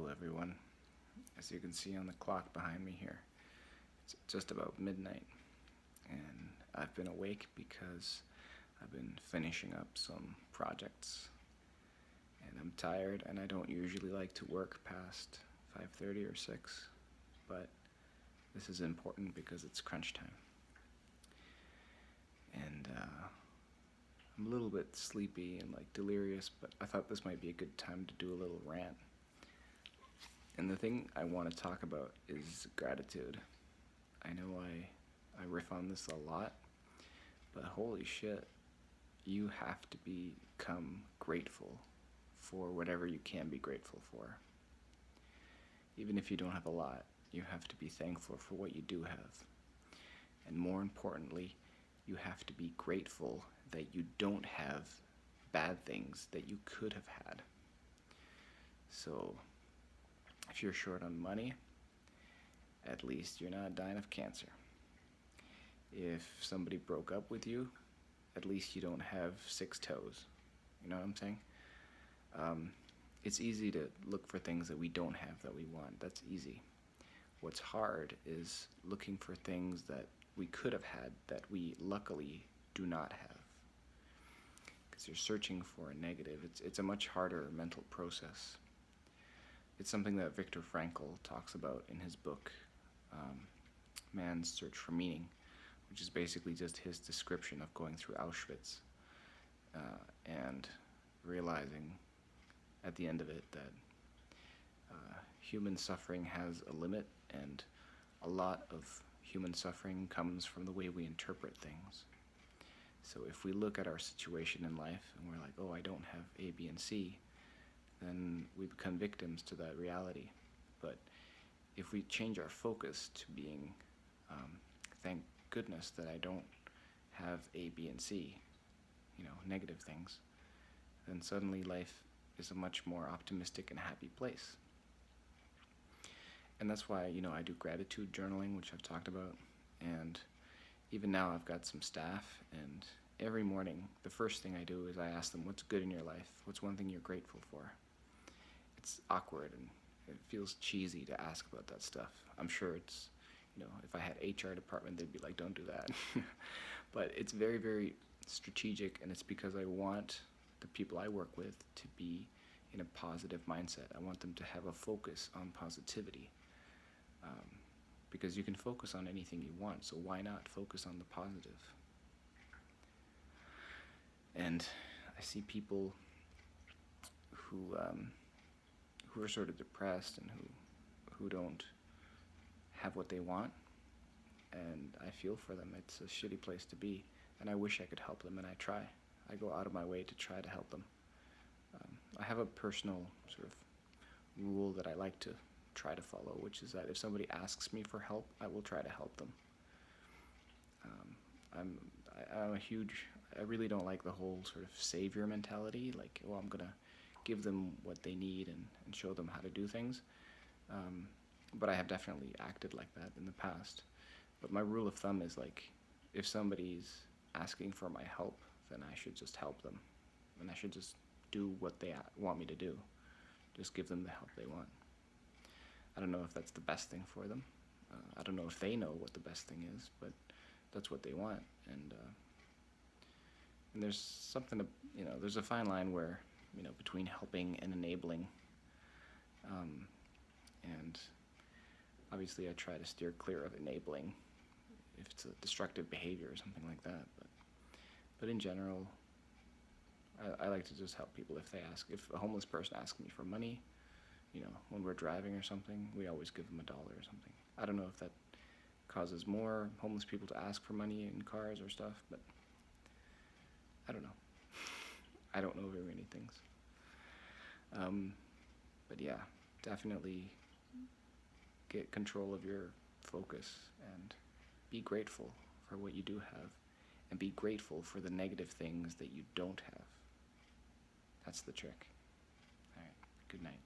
Hello everyone. As you can see on the clock behind me here, it's just about midnight, and I've been awake because I've been finishing up some projects, and I'm tired, and I don't usually like to work past 5:30 or 6, but this is important because it's crunch time. And I'm a little bit sleepy and like delirious, but I thought this might be a good time to do a little rant. And the thing I want to talk about is gratitude. I know I riff on this a lot, but holy shit, you have to become grateful for whatever you can be grateful for. Even if you don't have a lot, you have to be thankful for what you do have. And more importantly, you have to be grateful that you don't have bad things that you could have had. So, if you're short on money, at least you're not dying of cancer. If somebody broke up with you, at least you don't have 6 toes. You know what I'm saying? It's easy to look for things that we don't have that we want. That's easy. What's hard is looking for things that we could have had that we luckily do not have. Because you're searching for a negative. It's a much harder mental process. It's something that Viktor Frankl talks about in his book, Man's Search for Meaning, which is basically just his description of going through Auschwitz and realizing at the end of it that human suffering has a limit, and a lot of human suffering comes from the way we interpret things. So if we look at our situation in life and we're like, oh, I don't have A, B, and C, then we become victims to that reality. But if we change our focus to being, thank goodness that I don't have A, B, and C, negative things, then suddenly life is a much more optimistic and happy place. And that's why, I do gratitude journaling, which I've talked about, and even now I've got some staff, and every morning, the first thing I do is I ask them, what's good in your life? What's one thing you're grateful for? It's awkward and it feels cheesy to ask about that stuff. I'm sure it's, if I had HR department, they'd be like, don't do that. But it's very, very strategic, and it's because I want the people I work with to be in a positive mindset. I want them to have a focus on positivity. Because you can focus on anything you want, so why not focus on the positive? And I see people who are sort of depressed and who don't have what they want, and I feel for them. It's a shitty place to be, and I wish I could help them, and I try. I go out of my way to try to help them. I have a personal sort of rule that I like to try to follow, which is that if somebody asks me for help, I will try to help them. I really don't like the whole sort of savior mentality, like, well, I'm gonna give them what they need and show them how to do things. But I have definitely acted like that in the past. But my rule of thumb is, like, if somebody's asking for my help, then I should just help them. And I should just do what they want me to do. Just give them the help they want. I don't know if that's the best thing for them. I don't know if they know what the best thing is, but that's what they want. And there's something there's a fine line where, between helping and enabling. And obviously I try to steer clear of enabling if it's a destructive behavior or something like that. But in general, I like to just help people if they ask. If a homeless person asks me for money, when we're driving or something, we always give them $1 or something. I don't know if that causes more homeless people to ask for money in cars or stuff, but I don't know. I don't know very many things. But yeah, definitely get control of your focus and be grateful for what you do have, and be grateful for the negative things that you don't have. That's the trick. All right, good night.